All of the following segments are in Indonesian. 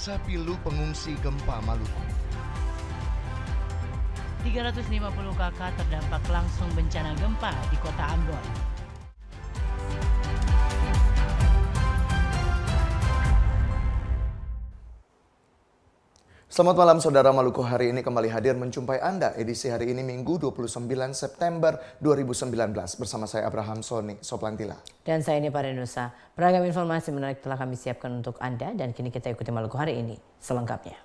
Kisah pilu pengungsi gempa Maluku. 350 kakak terdampak langsung bencana gempa di kota Ambon. Selamat malam saudara. Maluku hari ini kembali hadir menjumpai Anda edisi hari ini Minggu 29 September 2019 bersama saya Abraham Soni Soplantila. Dan saya ini Parenusa. Beragam informasi menarik telah kami siapkan untuk Anda dan kini kita ikuti Maluku hari ini selengkapnya.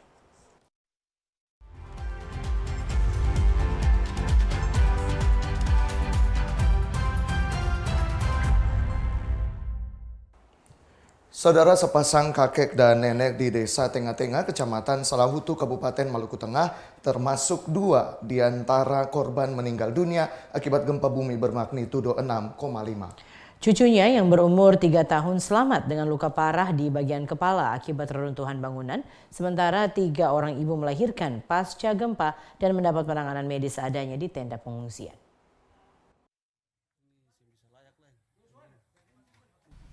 Saudara, sepasang kakek dan nenek di Desa Tengah-Tengah, Kecamatan Salahutu, Kabupaten Maluku Tengah, termasuk 2 di antara korban meninggal dunia akibat gempa bumi bermagnitudo 6,5. Cucunya yang berumur 3 tahun selamat dengan luka parah di bagian kepala akibat reruntuhan bangunan, sementara 3 orang ibu melahirkan pasca gempa dan mendapat penanganan medis seadanya di tenda pengungsian.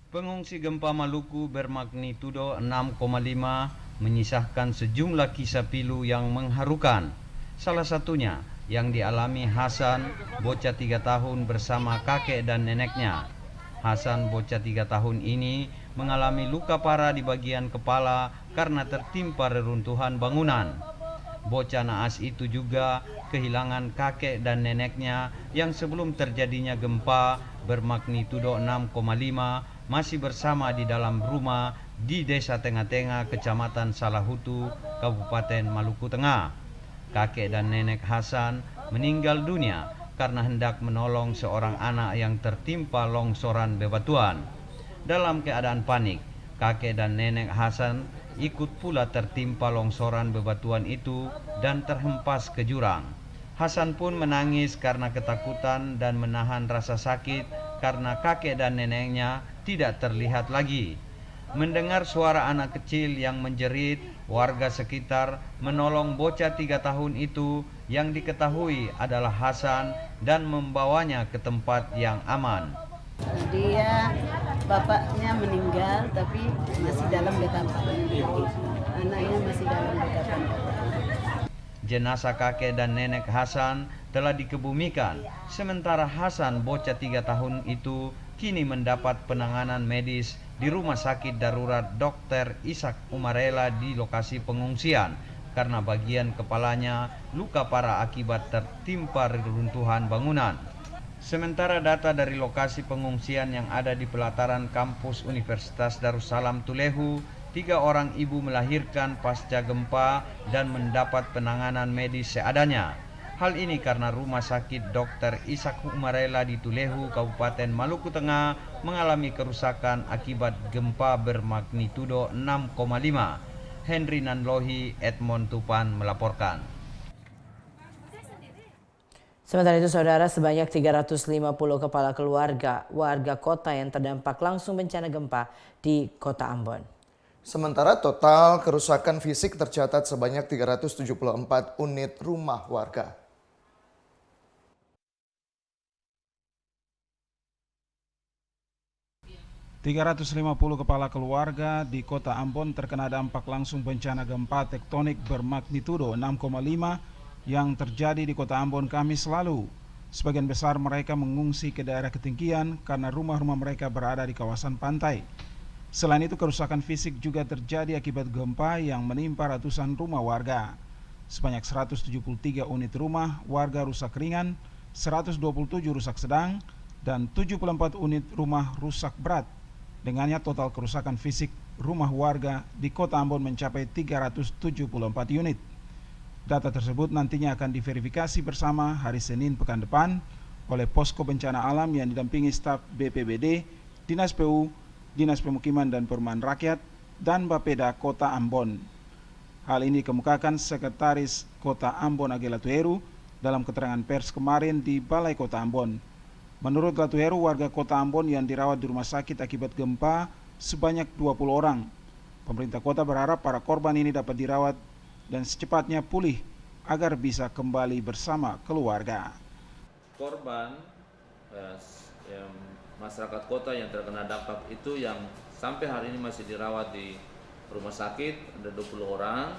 Pengungsi gempa Maluku bermagnitudo 6,5 menyisakan sejumlah kisah pilu yang mengharukan. Salah satunya yang dialami Hasan, bocah 3 tahun bersama kakek dan neneknya. Hasan, bocah 3 tahun ini mengalami luka parah di bagian kepala karena tertimpa reruntuhan bangunan. Bocah naas itu juga kehilangan kakek dan neneknya yang sebelum terjadinya gempa bermagnitudo 6,5 masih bersama di dalam rumah di Desa Tengah-Tengah, Kecamatan Salahutu, Kabupaten Maluku Tengah. Kakek dan nenek Hasan meninggal dunia karena hendak menolong seorang anak yang tertimpa longsoran bebatuan. Dalam keadaan panik, kakek dan nenek Hasan ikut pula tertimpa longsoran bebatuan itu dan terhempas ke jurang. Hasan pun menangis karena ketakutan dan menahan rasa sakit karena kakek dan neneknya tidak terlihat lagi. Mendengar suara anak kecil yang menjerit, warga sekitar menolong bocah 3 tahun itu yang diketahui adalah Hasan dan membawanya ke tempat yang aman. Dia bapaknya meninggal tapi masih dalam dekapan. Anaknya masih dalam dekapan. Jenazah kakek dan nenek Hasan telah dikebumikan, sementara Hasan bocah 3 tahun itu kini mendapat penanganan medis di Rumah Sakit Darurat Dr. Ishak Umarela di lokasi pengungsian karena bagian kepalanya luka parah akibat tertimpa reruntuhan bangunan. Sementara data dari lokasi pengungsian yang ada di pelataran kampus Universitas Darussalam Tulehu, 3 orang ibu melahirkan pasca gempa dan mendapat penanganan medis seadanya. Hal ini karena Rumah Sakit Dr. Ishak Umarela di Tulehu, Kabupaten Maluku Tengah mengalami kerusakan akibat gempa bermagnitudo 6,5. Henry Nanlohi, Edmond Tupan melaporkan. Sementara itu saudara, sebanyak 350 kepala keluarga warga kota yang terdampak langsung bencana gempa di kota Ambon. Sementara total kerusakan fisik tercatat sebanyak 374 unit rumah warga. ...350 kepala keluarga di kota Ambon terkena dampak langsung bencana gempa tektonik bermagnitudo 6,5 yang terjadi di kota Ambon Kamis lalu. Sebagian besar mereka mengungsi ke daerah ketinggian karena rumah-rumah mereka berada di kawasan pantai. Selain itu, kerusakan fisik juga terjadi akibat gempa yang menimpa ratusan rumah warga. Sebanyak 173 unit rumah warga rusak ringan, 127 rusak sedang, dan 74 unit rumah rusak berat. Dengannya total kerusakan fisik rumah warga di kota Ambon mencapai 374 unit. Data tersebut nantinya akan diverifikasi bersama hari Senin pekan depan oleh Posko Bencana Alam yang didampingi staf BPBD, Dinas PU, Dinas Pemukiman dan Perumahan Rakyat, dan Bapeda Kota Ambon. Hal ini dikemukakan Sekretaris Kota Ambon Age Latuheru dalam keterangan pers kemarin di Balai Kota Ambon. Menurut Latuheru, warga kota Ambon yang dirawat di rumah sakit akibat gempa sebanyak 20 orang. Pemerintah kota berharap para korban ini dapat dirawat dan secepatnya pulih agar bisa kembali bersama keluarga. Korban masyarakat kota yang terkena dampak itu yang sampai hari ini masih dirawat di rumah sakit ada 20 orang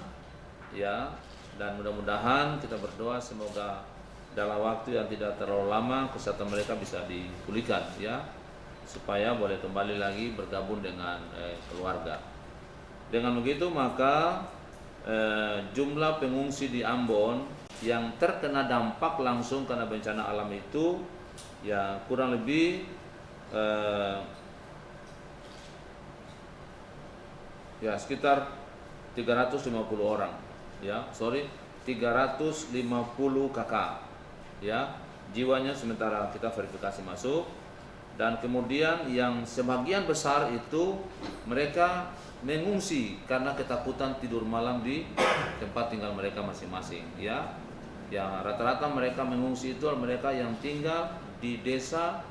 ya, dan mudah-mudahan kita berdoa semoga dalam waktu yang tidak terlalu lama kesehatan mereka bisa dipulihkan ya, supaya boleh kembali lagi bergabung dengan keluarga. Dengan begitu maka jumlah pengungsi di Ambon yang terkena dampak langsung karena bencana alam itu ya kurang lebih ya sekitar 350 orang ya, 350 kakak ya, jiwanya sementara kita verifikasi masuk, dan kemudian yang sebagian besar itu mereka mengungsi karena ketakutan tidur malam di tempat tinggal mereka masing-masing ya. Yang rata-rata mereka mengungsi itu mereka yang tinggal di desa,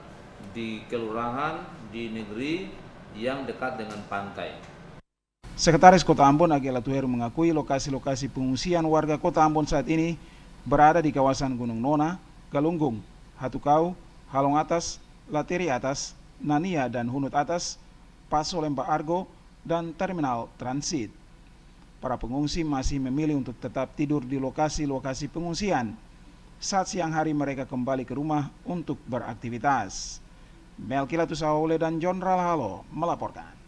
di kelurahan, di negeri yang dekat dengan pantai. Sekretaris Kota Ambon Agela Tuheru mengakui lokasi-lokasi pengungsian warga Kota Ambon saat ini berada di kawasan Gunung Nona, Galunggung, Hatukau, Halong Atas, Lateri Atas, Nania dan Hunut Atas, Paso Lembah Argo, dan Terminal Transit. Para pengungsi masih memilih untuk tetap tidur di lokasi-lokasi pengungsian. Saat siang hari mereka kembali ke rumah untuk beraktivitas. Melkilatus Aole dan John Ralhalo melaporkan.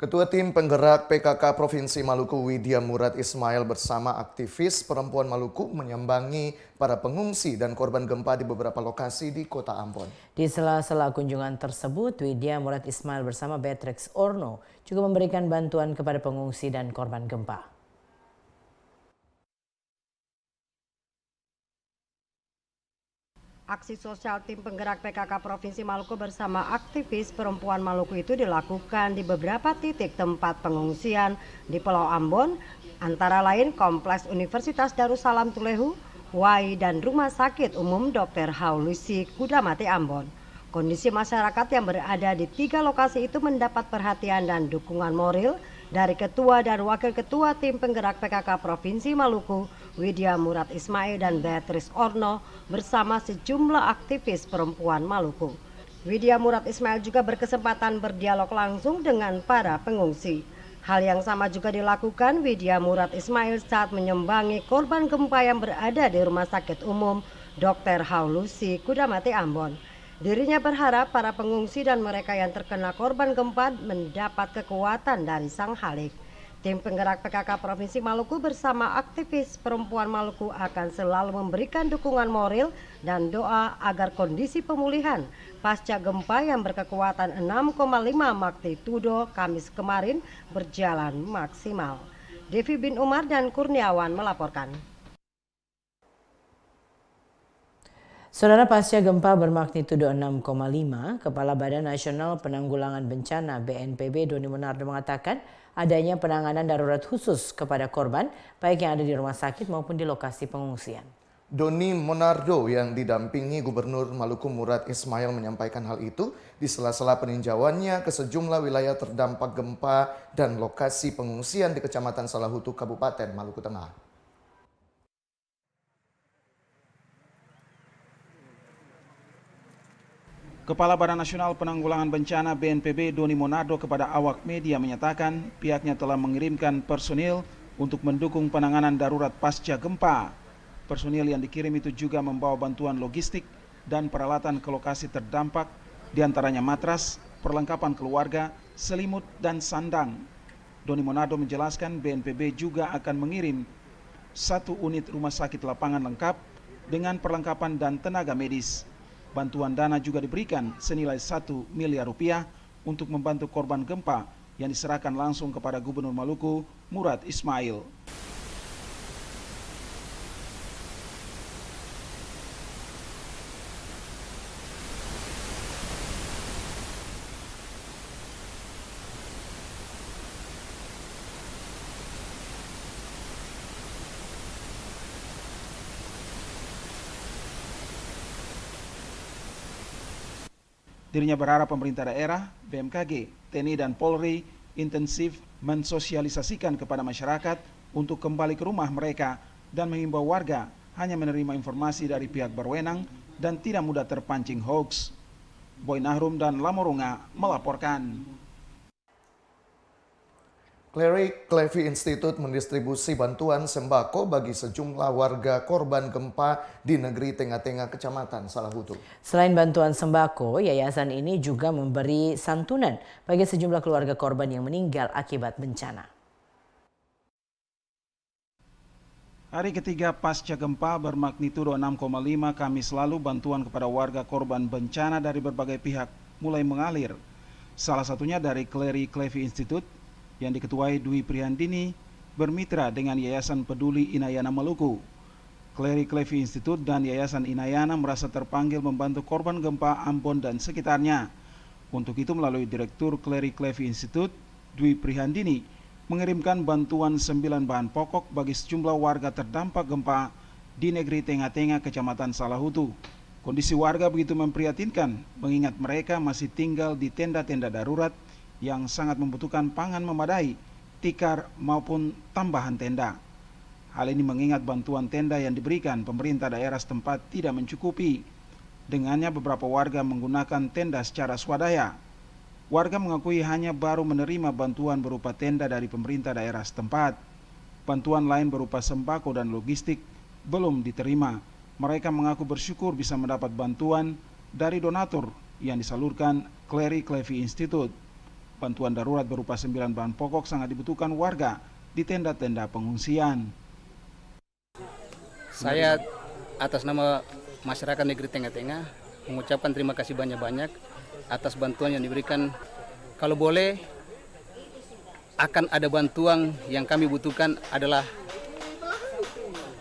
Ketua Tim Penggerak PKK Provinsi Maluku Widya Murad Ismail bersama aktivis perempuan Maluku menyambangi para pengungsi dan korban gempa di beberapa lokasi di Kota Ambon. Di sela-sela kunjungan tersebut, Widya Murad Ismail bersama Beatrix Orno juga memberikan bantuan kepada pengungsi dan korban gempa. Aksi sosial Tim Penggerak PKK Provinsi Maluku bersama aktivis perempuan Maluku itu dilakukan di beberapa titik tempat pengungsian di Pulau Ambon, antara lain Kompleks Universitas Darussalam Tulehu, Wai, dan Rumah Sakit Umum Dr. Haulusi Kudamati Ambon. Kondisi masyarakat yang berada di 3 lokasi itu mendapat perhatian dan dukungan moral dari Ketua dan Wakil Ketua Tim Penggerak PKK Provinsi Maluku, Widya Murad Ismail dan Beatrix Orno bersama sejumlah aktivis perempuan Maluku. Widya Murad Ismail juga berkesempatan berdialog langsung dengan para pengungsi. Hal yang sama juga dilakukan Widya Murad Ismail saat menyambangi korban gempa yang berada di Rumah Sakit Umum Dr. Haulusi Kudamati Ambon. Dirinya berharap para pengungsi dan mereka yang terkena korban gempa mendapat kekuatan dari Sang Khalik. Tim Penggerak PKK Provinsi Maluku bersama aktivis perempuan Maluku akan selalu memberikan dukungan moral dan doa agar kondisi pemulihan pasca gempa yang berkekuatan 6,5 magnitudo Kamis kemarin berjalan maksimal. Devi bin Umar dan Kurniawan melaporkan. Saudara, pasca gempa bermagnitudo 6,5, Kepala Badan Nasional Penanggulangan Bencana BNPB Doni Monardo mengatakan adanya penanganan darurat khusus kepada korban baik yang ada di rumah sakit maupun di lokasi pengungsian. Doni Monardo yang didampingi Gubernur Maluku Murad Ismail menyampaikan hal itu di sela-sela peninjauannya ke sejumlah wilayah terdampak gempa dan lokasi pengungsian di Kecamatan Salahutu, Kabupaten Maluku Tengah. Kepala Badan Nasional Penanggulangan Bencana BNPB Doni Monardo kepada awak media menyatakan pihaknya telah mengirimkan personil untuk mendukung penanganan darurat pasca gempa. Personil yang dikirim itu juga membawa bantuan logistik dan peralatan ke lokasi terdampak, diantaranya matras, perlengkapan keluarga, selimut, dan sandang. Doni Monardo menjelaskan BNPB juga akan mengirim 1 unit rumah sakit lapangan lengkap dengan perlengkapan dan tenaga medis. Bantuan dana juga diberikan senilai 1 miliar rupiah untuk membantu korban gempa yang diserahkan langsung kepada Gubernur Maluku Murad Ismail. Dirinya berharap pemerintah daerah, BMKG, TNI dan Polri intensif mensosialisasikan kepada masyarakat untuk kembali ke rumah mereka dan mengimbau warga hanya menerima informasi dari pihak berwenang dan tidak mudah terpancing hoax. Boy Nahrum dan Lamorunga melaporkan. Clary Clevey Institute mendistribusi bantuan sembako bagi sejumlah warga korban gempa di negeri Tengah-Tengah, Kecamatan Salahutu. Selain bantuan sembako, yayasan ini juga memberi santunan bagi sejumlah keluarga korban yang meninggal akibat bencana. Hari ketiga pasca gempa bermagnitudo 6,5 Kamis lalu, bantuan kepada warga korban bencana dari berbagai pihak mulai mengalir. Salah satunya dari Clary Clevey Institute yang diketuai Dwi Prihandini bermitra dengan Yayasan Peduli Inayana Maluku. Clary Clevey Institute dan Yayasan Inayana merasa terpanggil membantu korban gempa Ambon dan sekitarnya. Untuk itu melalui Direktur Clary Clevey Institute, Dwi Prihandini, mengirimkan bantuan 9 bahan pokok bagi sejumlah warga terdampak gempa di negeri Tengah-Tengah, Kecamatan Salahutu. Kondisi warga begitu memprihatinkan, mengingat mereka masih tinggal di tenda-tenda darurat yang sangat membutuhkan pangan memadai, tikar maupun tambahan tenda. Hal ini mengingat bantuan tenda yang diberikan pemerintah daerah setempat tidak mencukupi. Dengannya beberapa warga menggunakan tenda secara swadaya. Warga mengakui hanya baru menerima bantuan berupa tenda dari pemerintah daerah setempat. Bantuan lain berupa sembako dan logistik belum diterima. Mereka mengaku bersyukur bisa mendapat bantuan dari donatur yang disalurkan Clary Clevey Institute. Bantuan darurat berupa 9 bahan pokok sangat dibutuhkan warga di tenda-tenda pengungsian. Saya atas nama masyarakat negeri Tengah-Tengah mengucapkan terima kasih banyak-banyak atas bantuan yang diberikan. Kalau boleh, akan ada bantuan yang kami butuhkan adalah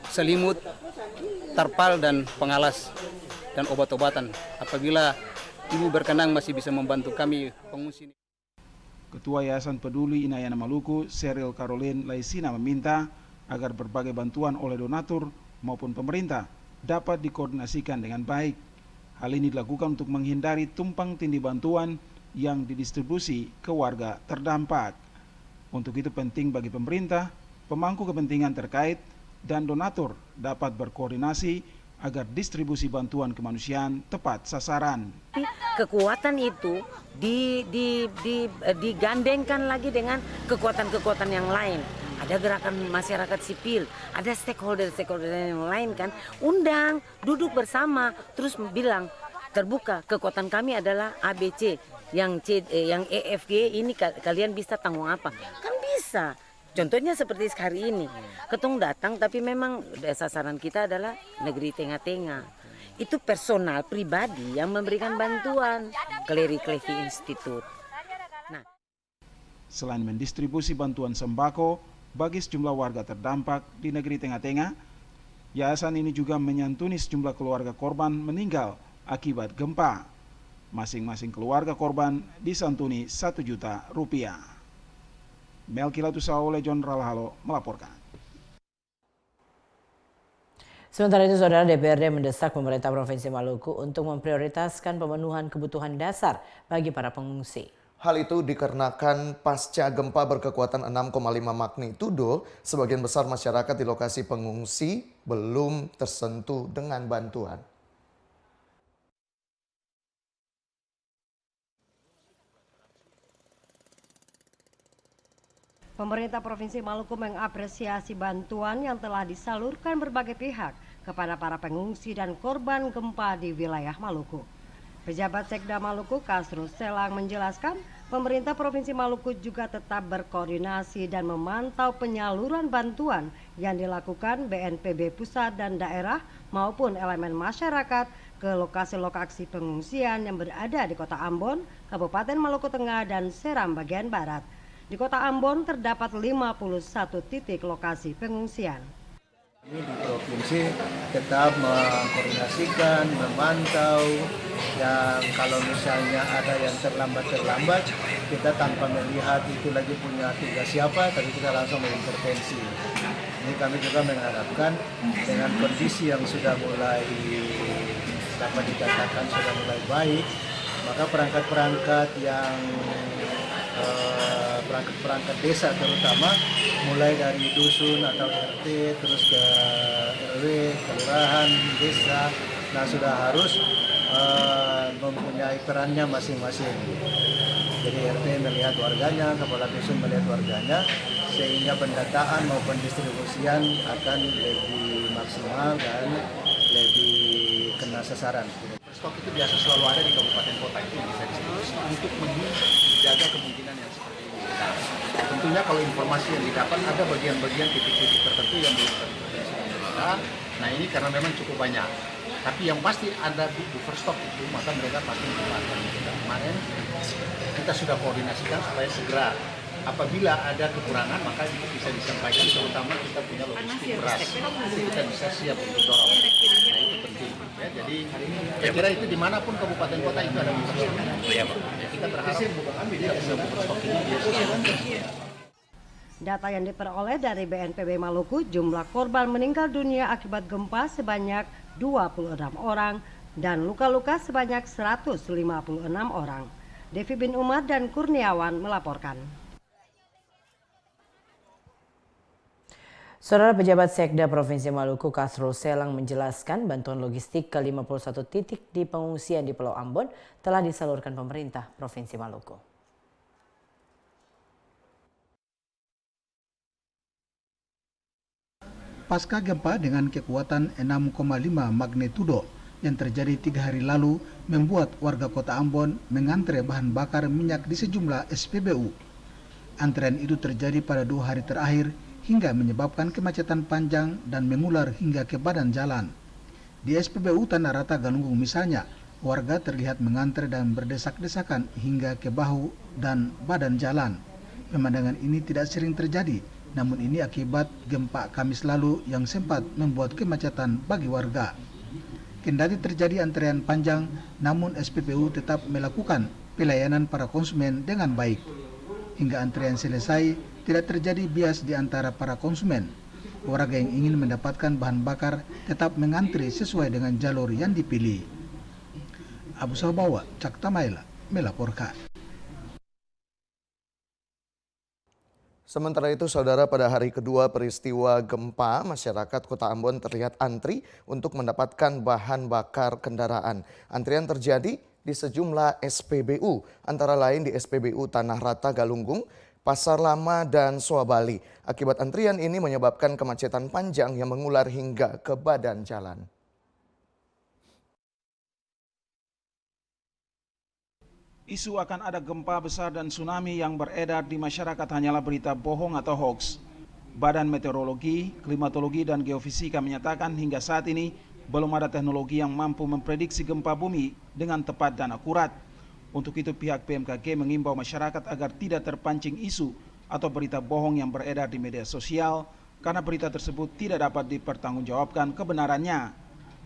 selimut, terpal dan pengalas dan obat-obatan. Apabila Ibu berkenan masih bisa membantu kami pengungsi. Ketua Yayasan Peduli Inayana Maluku, Cheryl Caroline Laisina, meminta agar berbagai bantuan oleh donatur maupun pemerintah dapat dikoordinasikan dengan baik. Hal ini dilakukan untuk menghindari tumpang tindih bantuan yang didistribusi ke warga terdampak. Untuk itu penting bagi pemerintah, pemangku kepentingan terkait, dan donatur dapat berkoordinasi agar distribusi bantuan kemanusiaan tepat sasaran. Kekuatan itu digandengkan lagi dengan kekuatan-kekuatan yang lain. Ada gerakan masyarakat sipil, ada stakeholder yang lain kan. Undang, duduk bersama, terus bilang terbuka, kekuatan kami adalah ABC, yang EFG ini kalian bisa tanggung apa? Kan bisa. Contohnya seperti hari ini, ketong datang tapi memang sasaran kita adalah negeri Tengah-Tengah. Itu personal pribadi yang memberikan bantuan, Clary Clevey Institute. Nah, selain mendistribusi bantuan sembako bagi sejumlah warga terdampak di negeri Tengah-Tengah, yayasan ini juga menyantuni sejumlah keluarga korban meninggal akibat gempa. Masing-masing keluarga korban disantuni Rp1 juta. Melki Latusau, John Ralhalo melaporkan. Sementara itu, Saudara, DPRD mendesak pemerintah Provinsi Maluku untuk memprioritaskan pemenuhan kebutuhan dasar bagi para pengungsi. Hal itu dikarenakan pasca gempa berkekuatan 6,5 magnitudo, sebagian besar masyarakat di lokasi pengungsi belum tersentuh dengan bantuan. Pemerintah Provinsi Maluku mengapresiasi bantuan yang telah disalurkan berbagai pihak kepada para pengungsi dan korban gempa di wilayah Maluku. Pejabat Sekda Maluku, Kasrul Selang, menjelaskan pemerintah Provinsi Maluku juga tetap berkoordinasi dan memantau penyaluran bantuan yang dilakukan BNPB pusat dan daerah maupun elemen masyarakat ke lokasi-lokasi pengungsian yang berada di Kota Ambon, Kabupaten Maluku Tengah, dan Seram bagian Barat. Di Kota Ambon terdapat 51 titik lokasi pengungsian. Ini di provinsi tetap mengkoordinasikan, memantau, yang kalau misalnya ada yang terlambat, kita tanpa melihat itu lagi punya tugas siapa, tapi kita langsung mengintervensi. Ini kami juga mengharapkan dengan kondisi yang sudah mulai dapat dikatakan sudah mulai baik, maka perangkat-perangkat yang perangkat desa terutama mulai dari dusun atau RT terus ke RW, kelurahan, desa, nah sudah harus mempunyai perannya masing-masing. Jadi RT melihat warganya, kepala dusun melihat warganya, sehingga pendataan maupun distribusian akan lebih maksimal dan lebih kena sasaran. Stok itu biasa selalu ada di kabupaten kota itu yang bisa distribusi untuk menjaga kemungkinan yang seperti ini. Nah, tentunya kalau informasi yang didapat ada bagian-bagian titik-titik tertentu yang belum terdeteksi oleh kita. Nah ini karena memang cukup banyak. Tapi yang pasti ada buffer stok itu, maka mereka pasti memanfaatkan. Kemarin kita sudah koordinasikan supaya segera apabila ada kekurangan maka itu bisa disampaikan, terutama kita punya logistik beras, itu kita bisa siap untuk dorong. Nah itu penting. Ya, jadi saya kira itu dimanapun kabupaten kota itu ada buffer stok. Ya, kita berharap kita bisa buffer stok ini dia selalu. Data yang diperoleh dari BNPB Maluku, jumlah korban meninggal dunia akibat gempa sebanyak 26 orang dan luka-luka sebanyak 156 orang. Devi bin Umar dan Kurniawan melaporkan. Saudara pejabat Sekda Provinsi Maluku Kasrul Selang menjelaskan bantuan logistik ke 51 titik di pengungsian di Pulau Ambon telah disalurkan pemerintah Provinsi Maluku. Pasca gempa dengan kekuatan 6,5 magnitudo yang terjadi 3 hari lalu membuat warga kota Ambon mengantre bahan bakar minyak di sejumlah SPBU. Antrean itu terjadi pada 2 hari terakhir hingga menyebabkan kemacetan panjang dan mengular hingga ke badan jalan. Di SPBU Tanah Rata Galunggung misalnya, warga terlihat mengantre dan berdesak-desakan hingga ke bahu dan badan jalan. Pemandangan ini tidak sering terjadi, namun ini akibat gempa Kamis lalu yang sempat membuat kemacetan bagi warga. Kendati terjadi antrean panjang, namun SPBU tetap melakukan pelayanan para konsumen dengan baik. Hingga antrean selesai, tidak terjadi bias di antara para konsumen. Warga yang ingin mendapatkan bahan bakar tetap mengantri sesuai dengan jalur yang dipilih. Abu Sabawa, Cakta Maila, melaporkan. Sementara itu, saudara, pada hari kedua peristiwa gempa, masyarakat Kota Ambon terlihat antri untuk mendapatkan bahan bakar kendaraan. Antrian terjadi di sejumlah SPBU, antara lain di SPBU Tanah Rata Galunggung, Pasar Lama, dan Soabali. Akibat antrian ini menyebabkan kemacetan panjang yang mengular hingga ke badan jalan. Isu akan ada gempa besar dan tsunami yang beredar di masyarakat hanyalah berita bohong atau hoax. Badan Meteorologi, Klimatologi, dan Geofisika menyatakan hingga saat ini belum ada teknologi yang mampu memprediksi gempa bumi dengan tepat dan akurat. Untuk itu pihak BMKG mengimbau masyarakat agar tidak terpancing isu atau berita bohong yang beredar di media sosial karena berita tersebut tidak dapat dipertanggungjawabkan kebenarannya.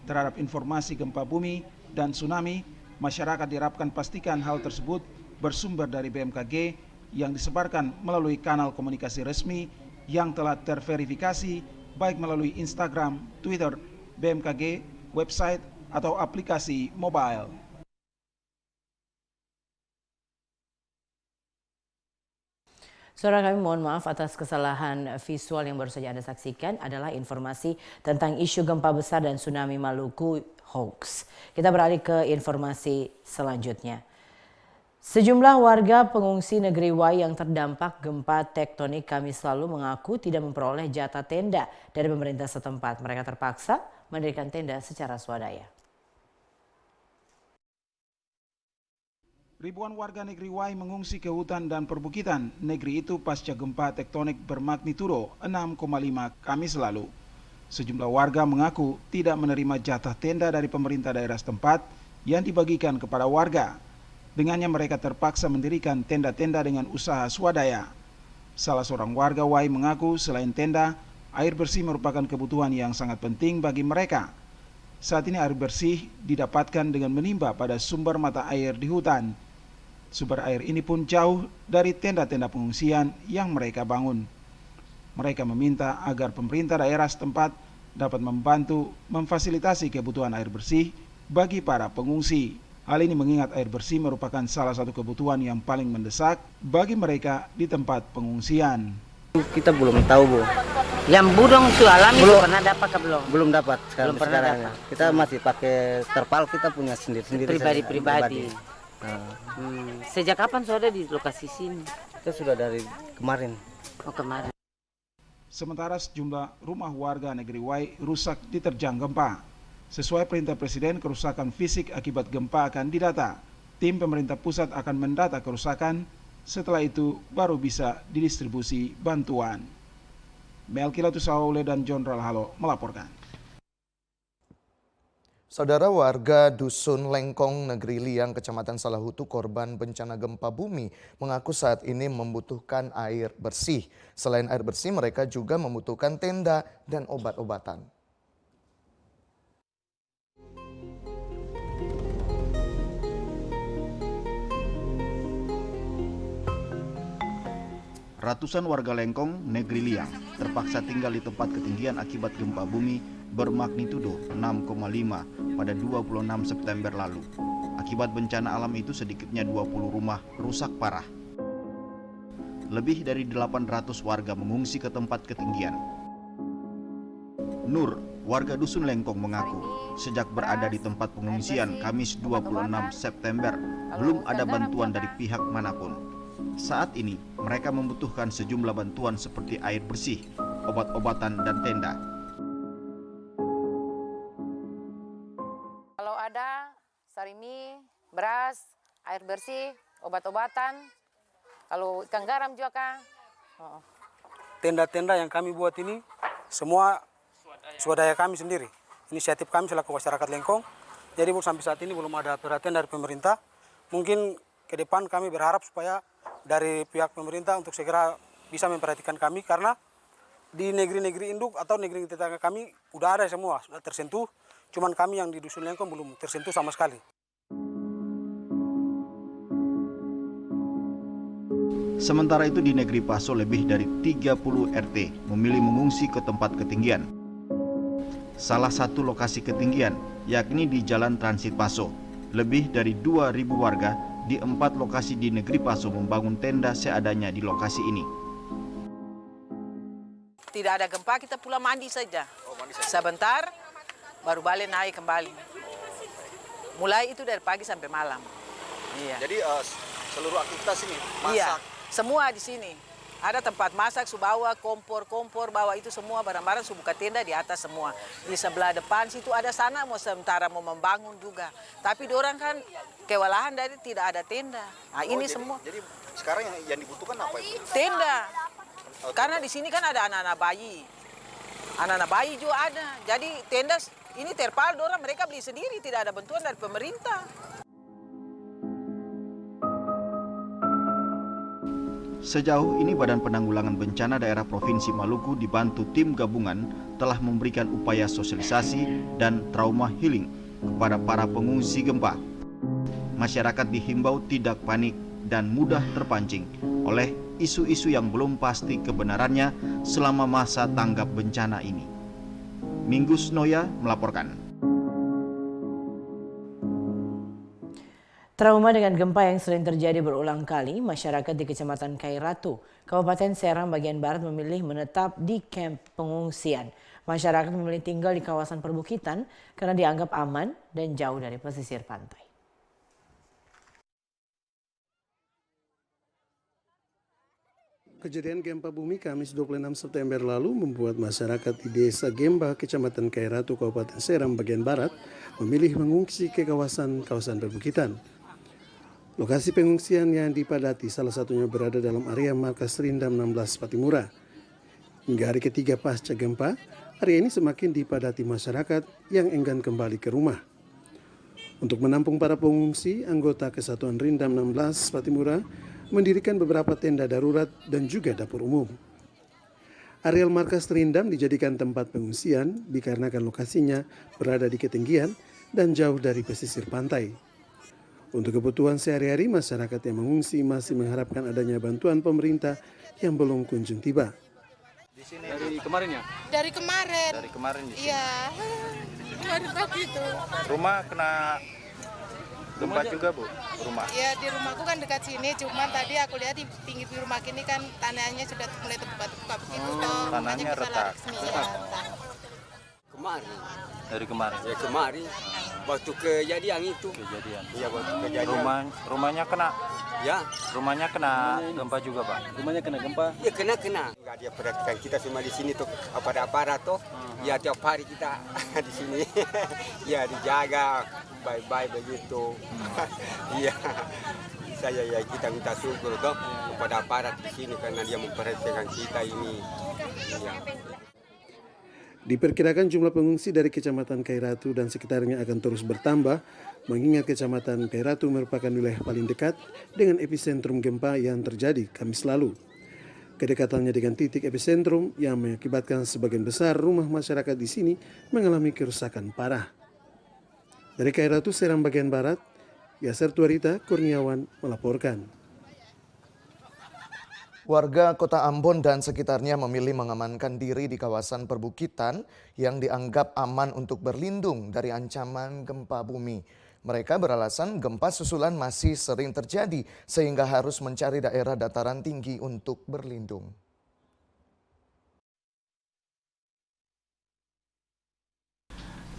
Terhadap informasi gempa bumi dan tsunami, masyarakat diharapkan pastikan hal tersebut bersumber dari BMKG yang disebarkan melalui kanal komunikasi resmi yang telah terverifikasi baik melalui Instagram, Twitter, BMKG, website, atau aplikasi mobile. Saudara kami mohon maaf atas kesalahan visual yang baru saja Anda saksikan adalah informasi tentang isu gempa besar dan tsunami Maluku hoax. Kita beralih ke informasi selanjutnya. Sejumlah warga pengungsi negeri Y yang terdampak gempa tektonik Kamis lalu mengaku tidak memperoleh jatah tenda dari pemerintah setempat. Mereka terpaksa mendirikan tenda secara swadaya. Ribuan warga negeri Y mengungsi ke hutan dan perbukitan negeri itu pasca gempa tektonik bermagnitudo 6,5 Kamis lalu. Sejumlah warga mengaku tidak menerima jatah tenda dari pemerintah daerah setempat yang dibagikan kepada warga. Dengannya mereka terpaksa mendirikan tenda-tenda dengan usaha swadaya. Salah seorang warga Y mengaku selain tenda, air bersih merupakan kebutuhan yang sangat penting bagi mereka. Saat ini air bersih didapatkan dengan menimba pada sumber mata air di hutan. Sumber air ini pun jauh dari tenda-tenda pengungsian yang mereka bangun. Mereka meminta agar pemerintah daerah setempat dapat membantu memfasilitasi kebutuhan air bersih bagi para pengungsi. Hal ini mengingat air bersih merupakan salah satu kebutuhan yang paling mendesak bagi mereka di tempat pengungsian. Kita belum tahu, Bu. Yang burung su alami pernah dapat ke belum? Belum dapat sekarang. Belum pernah dapat. Kita masih pakai terpal, kita punya sendiri-sendiri. Pribadi-pribadi. Sejak kapan sudah di lokasi sini? Kita sudah dari kemarin. Oh, kemarin. Sementara sejumlah rumah warga negeri Wai rusak diterjang gempa. Sesuai perintah Presiden, kerusakan fisik akibat gempa akan didata. Tim pemerintah pusat akan mendata kerusakan, setelah itu baru bisa didistribusi bantuan. Melki Latusaule dan John Ralhalo melaporkan. Saudara, warga Dusun Lengkong, Negeri Liang, Kecamatan Salahutu, korban bencana gempa bumi, mengaku saat ini membutuhkan air bersih. Selain air bersih, mereka juga membutuhkan tenda dan obat-obatan. Ratusan warga Lengkong, Negeri Liang, terpaksa tinggal di tempat ketinggian akibat gempa bumi bermagnitudo 6,5 pada 26 September lalu. Akibat bencana alam itu sedikitnya 20 rumah rusak parah. Lebih dari 800 warga mengungsi ke tempat ketinggian. Nur, warga Dusun Lengkong, mengaku sejak berada di tempat pengungsian Kamis 26 September, belum ada bantuan dari pihak manapun. Saat ini, mereka membutuhkan sejumlah bantuan seperti air bersih, obat-obatan, dan tenda. Kalau ada sarimi, beras, air bersih, obat-obatan, kalau ikan garam juga kah? Tenda-tenda yang kami buat ini semua swadaya kami sendiri. Inisiatif kami selaku masyarakat Lengkong. Jadi sampai saat ini belum ada perhatian dari pemerintah. Mungkin ke depan kami berharap supaya dari pihak pemerintah untuk segera bisa memperhatikan kami, karena di negeri-negeri induk atau negeri tetangga kami udah ada semua, sudah tersentuh. Cuman kami yang di Dusun Lengkong belum tersentuh sama sekali. Sementara itu di Negeri Paso lebih dari 30 RT memilih mengungsi ke tempat ketinggian. Salah satu lokasi ketinggian yakni di Jalan Transit Paso. Lebih dari 2.000 warga di 4 lokasi di Negeri Paso membangun tenda seadanya di lokasi ini. Tidak ada gempa, kita pulang mandi saja. Sebentar, baru balik naik kembali. Mulai itu dari pagi sampai malam. Iya. Jadi seluruh aktivitas ini masak? Iya, semua di sini. Ada tempat masak, su bawa kompor, bawa itu semua barang-barang, su buka tenda di atas semua. Di sebelah depan situ ada sana mau sementara mau membangun juga. Tapi dorang kan kewalahan dari tidak ada tenda. Nah, ini jadi, semua. Jadi sekarang yang dibutuhkan apa itu? Tenda. Karena di sini kan ada anak-anak bayi. Anak-anak bayi juga ada. Jadi tenda ini terpal dorang mereka beli sendiri, tidak ada bantuan dari pemerintah. Sejauh ini Badan Penanggulangan Bencana Daerah Provinsi Maluku dibantu tim gabungan telah memberikan upaya sosialisasi dan trauma healing kepada para pengungsi gempa. Masyarakat dihimbau tidak panik dan mudah terpancing oleh isu-isu yang belum pasti kebenarannya selama masa tanggap bencana ini. Minggus Noya melaporkan. Trauma dengan gempa yang sering terjadi berulang kali, masyarakat di Kecamatan Kairatu, Kabupaten Serang bagian Barat memilih menetap di kamp pengungsian. Masyarakat memilih tinggal di kawasan perbukitan karena dianggap aman dan jauh dari pesisir pantai. Kejadian gempa bumi Kamis 26 September lalu membuat masyarakat di Desa Gemba, Kecamatan Kairatu, Kabupaten Serang bagian Barat memilih mengungsi ke kawasan perbukitan. Lokasi pengungsian yang dipadati salah satunya berada dalam area markas Rindam 16 Patimura. Hingga hari ketiga pasca gempa, area ini semakin dipadati masyarakat yang enggan kembali ke rumah. Untuk menampung para pengungsi, anggota Kesatuan Rindam 16 Patimura mendirikan beberapa tenda darurat dan juga dapur umum. Areal markas Rindam dijadikan tempat pengungsian dikarenakan lokasinya berada di ketinggian dan jauh dari pesisir pantai. Untuk kebutuhan sehari-hari, masyarakat yang mengungsi masih mengharapkan adanya bantuan pemerintah yang belum kunjung tiba. Di sini dari kemarin ya? Dari kemarin. Dari kemarin di sini. Iya. Kemarin pagi itu. Rumah kena gempa juga, Bu? Rumah? Iya, di rumahku kan dekat sini, cuman tadi aku lihat di pinggir rumah ini kan tanahnya sudah mulai terbuka begitu. Tanahnya retak. Iya. Kemarin. Dari kemarin? Ya kemarin. Waktu kejadian itu. Iya, waktu kejadian. Rumahnya kena? Ya. Rumahnya kena gempa juga, Pak? Rumahnya kena gempa? Iya, kena. Enggak, dia perhatikan kita semua di sini tuh. Aparat toh. Ya, tiap hari kita di sini. Ya, dijaga baik-baik begitu. Iya. Kita minta syukur toh kepada aparat di sini karena dia memperhatikan kita ini. Iya. Diperkirakan jumlah pengungsi dari Kecamatan Kairatu dan sekitarnya akan terus bertambah, mengingat Kecamatan Kairatu merupakan wilayah paling dekat dengan epicentrum gempa yang terjadi Kamis lalu. Kedekatannya dengan titik epicentrum yang mengakibatkan sebagian besar rumah masyarakat di sini mengalami kerusakan parah. Dari Kairatu, Seram bagian barat, Yaser Tuarita Kurniawan melaporkan. Warga Kota Ambon dan sekitarnya memilih mengamankan diri di kawasan perbukitan yang dianggap aman untuk berlindung dari ancaman gempa bumi. Mereka beralasan gempa susulan masih sering terjadi sehingga harus mencari daerah dataran tinggi untuk berlindung.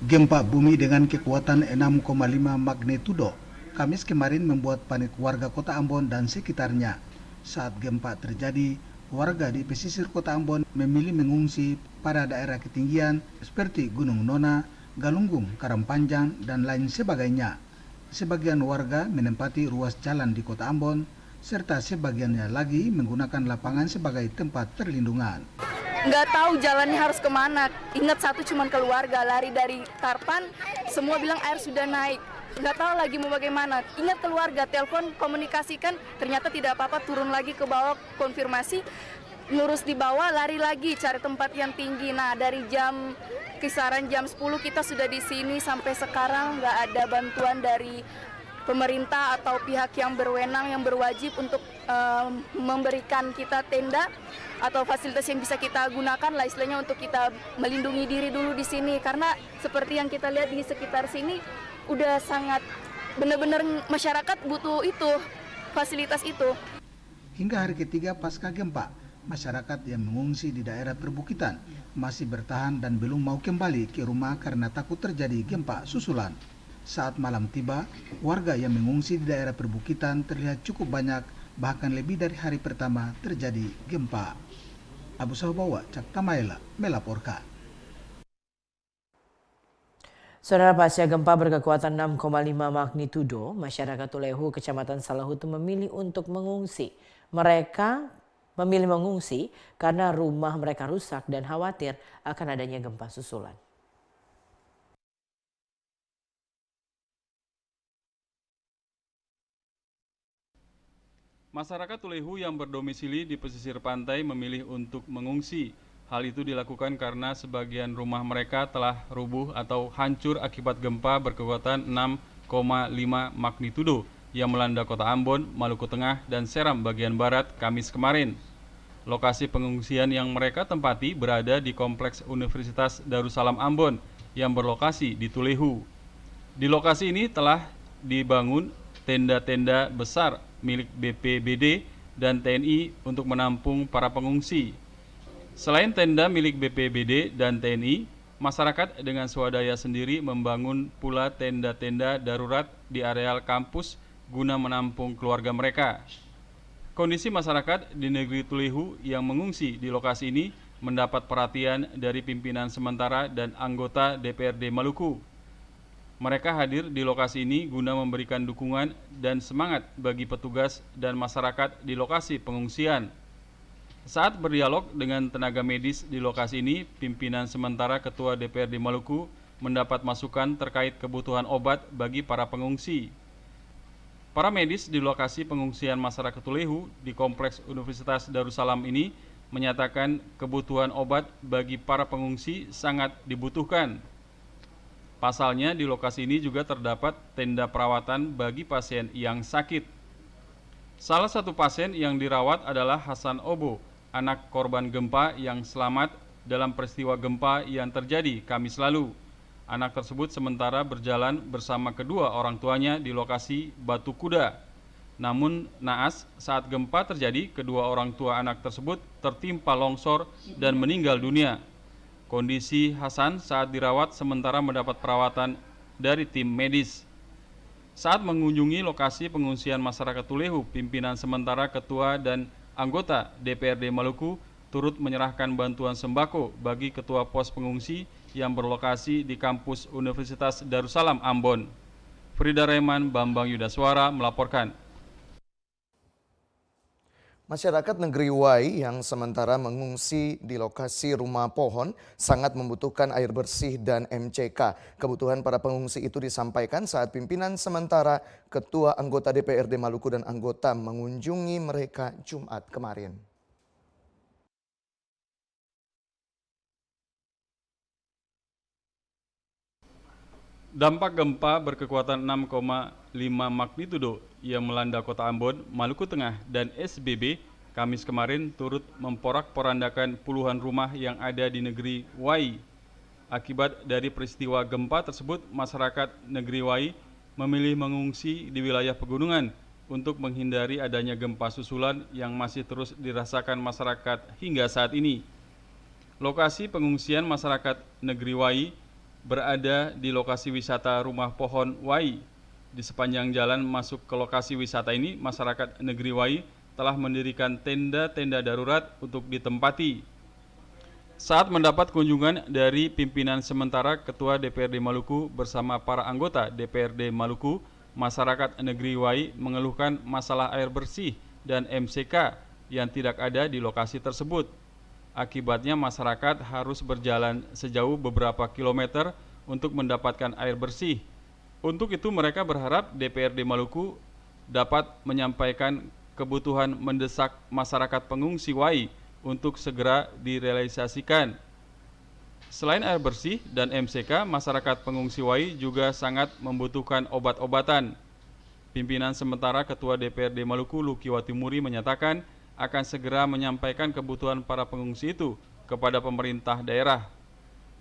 Gempa bumi dengan kekuatan 6,5 magnitudo Kamis kemarin membuat panik warga Kota Ambon dan sekitarnya. Saat gempa terjadi, warga di pesisir Kota Ambon memilih mengungsi pada daerah ketinggian seperti Gunung Nona, Galunggung, Karangpanjang, dan lain sebagainya. Sebagian warga menempati ruas jalan di Kota Ambon, serta sebagiannya lagi menggunakan lapangan sebagai tempat perlindungan. Nggak tahu jalannya harus kemana. Ingat satu cuman keluarga, lari dari Tarpan, semua bilang air sudah naik. Nggak tahu lagi mau bagaimana. Ingat keluarga, telepon, komunikasikan, ternyata tidak apa-apa, turun lagi ke bawah, konfirmasi, lurus di bawah, lari lagi, cari tempat yang tinggi. Nah, dari kisaran jam 10 kita sudah di sini, sampai sekarang nggak ada bantuan dari pemerintah atau pihak yang berwenang, yang berwajib untuk memberikan kita tenda atau fasilitas yang bisa kita gunakan lah istilahnya untuk kita melindungi diri dulu di sini. Karena seperti yang kita lihat di sekitar sini, udah sangat benar-benar masyarakat butuh itu, fasilitas itu. Hingga hari ketiga pasca gempa, masyarakat yang mengungsi di daerah perbukitan masih bertahan dan belum mau kembali ke rumah karena takut terjadi gempa susulan. Saat malam tiba, warga yang mengungsi di daerah perbukitan terlihat cukup banyak, bahkan lebih dari hari pertama terjadi gempa. Abu Sahubawa, Cak Tamaela melaporkan. Saudara, pasca gempa berkekuatan 6,5 magnitudo, masyarakat Tulehu, Kecamatan Salahutu memilih untuk mengungsi. Mereka memilih mengungsi karena rumah mereka rusak dan khawatir akan adanya gempa susulan. Masyarakat Tulehu yang berdomisili di pesisir pantai memilih untuk mengungsi. Hal itu dilakukan karena sebagian rumah mereka telah rubuh atau hancur akibat gempa berkekuatan 6,5 magnitudo yang melanda Kota Ambon, Maluku Tengah, dan Seram bagian barat Kamis kemarin. Lokasi pengungsian yang mereka tempati berada di Kompleks Universitas Darussalam Ambon yang berlokasi di Tulehu. Di lokasi ini telah dibangun tenda-tenda besar milik BPBD dan TNI untuk menampung para pengungsi. Selain tenda milik BPBD dan TNI, masyarakat dengan swadaya sendiri membangun pula tenda-tenda darurat di areal kampus guna menampung keluarga mereka. Kondisi masyarakat di negeri Tulehu yang mengungsi di lokasi ini mendapat perhatian dari pimpinan sementara dan anggota DPRD Maluku. Mereka hadir di lokasi ini guna memberikan dukungan dan semangat bagi petugas dan masyarakat di lokasi pengungsian. Saat berdialog dengan tenaga medis di lokasi ini, pimpinan sementara Ketua DPRD Maluku mendapat masukan terkait kebutuhan obat bagi para pengungsi. Para medis di lokasi pengungsian masyarakat Tulehu di Kompleks Universitas Darussalam ini menyatakan kebutuhan obat bagi para pengungsi sangat dibutuhkan. Pasalnya di lokasi ini juga terdapat tenda perawatan bagi pasien yang sakit. Salah satu pasien yang dirawat adalah Hasan Obo, anak korban gempa yang selamat dalam peristiwa gempa yang terjadi Kamis lalu. Anak tersebut sementara berjalan bersama kedua orang tuanya di lokasi Batu Kuda. Namun naas saat gempa terjadi, kedua orang tua anak tersebut tertimpa longsor dan meninggal dunia. Kondisi Hasan saat dirawat sementara mendapat perawatan dari tim medis. Saat mengunjungi lokasi pengungsian masyarakat Tulehu, pimpinan sementara ketua dan anggota DPRD Maluku turut menyerahkan bantuan sembako bagi ketua pos pengungsi yang berlokasi di kampus Universitas Darussalam Ambon. Frida Rehman, Bambang Yudaswara melaporkan. Masyarakat negeri Wai yang sementara mengungsi di lokasi rumah pohon sangat membutuhkan air bersih dan MCK. Kebutuhan para pengungsi itu disampaikan saat pimpinan sementara ketua anggota DPRD Maluku dan anggota mengunjungi mereka Jumat kemarin. Dampak gempa berkekuatan 6,5 magnitudo yang melanda kota Ambon, Maluku Tengah, dan SBB Kamis kemarin turut memporak-porandakan puluhan rumah yang ada di negeri Wai. Akibat dari peristiwa gempa tersebut, masyarakat negeri Wai memilih mengungsi di wilayah pegunungan untuk menghindari adanya gempa susulan yang masih terus dirasakan masyarakat hingga saat ini. Lokasi pengungsian masyarakat negeri Wai berada di lokasi wisata Rumah Pohon Wai. Di sepanjang jalan masuk ke lokasi wisata ini, masyarakat negeri Wai telah mendirikan tenda-tenda darurat untuk ditempati. Saat mendapat kunjungan dari pimpinan sementara Ketua DPRD Maluku bersama para anggota DPRD Maluku, masyarakat negeri Wai mengeluhkan masalah air bersih dan MCK yang tidak ada di lokasi tersebut. Akibatnya masyarakat harus berjalan sejauh beberapa kilometer untuk mendapatkan air bersih. Untuk itu mereka berharap DPRD Maluku dapat menyampaikan kebutuhan mendesak masyarakat pengungsi Wai untuk segera direalisasikan. Selain air bersih dan MCK, masyarakat pengungsi Wai juga sangat membutuhkan obat-obatan. Pimpinan sementara Ketua DPRD Maluku Luki Watimuri menyatakan akan segera menyampaikan kebutuhan para pengungsi itu kepada pemerintah daerah.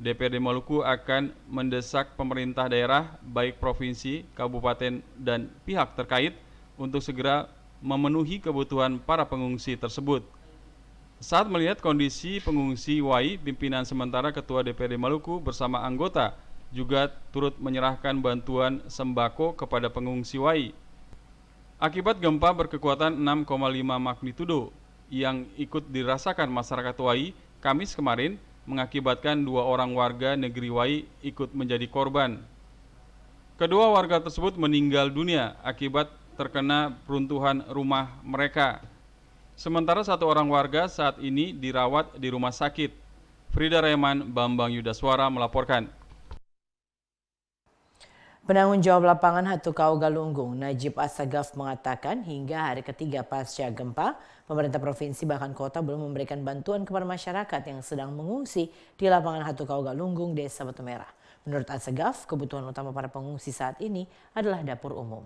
DPRD Maluku akan mendesak pemerintah daerah, baik provinsi, kabupaten, dan pihak terkait untuk segera memenuhi kebutuhan para pengungsi tersebut. Saat melihat kondisi pengungsi Wai, pimpinan sementara Ketua DPRD Maluku bersama anggota juga turut menyerahkan bantuan sembako kepada pengungsi Wai. Akibat gempa berkekuatan 6,5 magnitudo yang ikut dirasakan masyarakat Wai, Kamis kemarin mengakibatkan 2 orang warga negeri Wai ikut menjadi korban. Kedua warga tersebut meninggal dunia akibat terkena runtuhan rumah mereka. Sementara 1 orang warga saat ini dirawat di rumah sakit. Frida Rehman, Bambang Yudaswara melaporkan. Penanggung jawab lapangan Hatukau Galunggung, Najib Asagaf mengatakan hingga hari ketiga pasca gempa, pemerintah provinsi bahkan kota belum memberikan bantuan kepada masyarakat yang sedang mengungsi di lapangan Hatukau Galunggung, Desa Batu Merah. Menurut Asagaf, kebutuhan utama para pengungsi saat ini adalah dapur umum.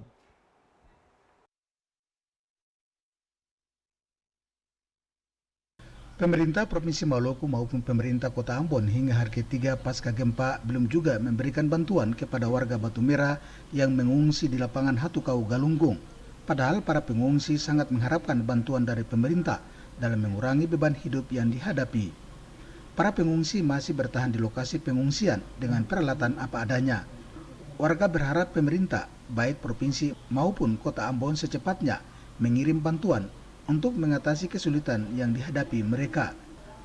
Pemerintah Provinsi Maluku maupun pemerintah Kota Ambon hingga hari ketiga pasca gempa belum juga memberikan bantuan kepada warga Batu Merah yang mengungsi di lapangan Hatukau Galunggung. Padahal para pengungsi sangat mengharapkan bantuan dari pemerintah dalam mengurangi beban hidup yang dihadapi. Para pengungsi masih bertahan di lokasi pengungsian dengan peralatan apa adanya. Warga berharap pemerintah, baik provinsi maupun Kota Ambon secepatnya mengirim bantuan untuk mengatasi kesulitan yang dihadapi mereka.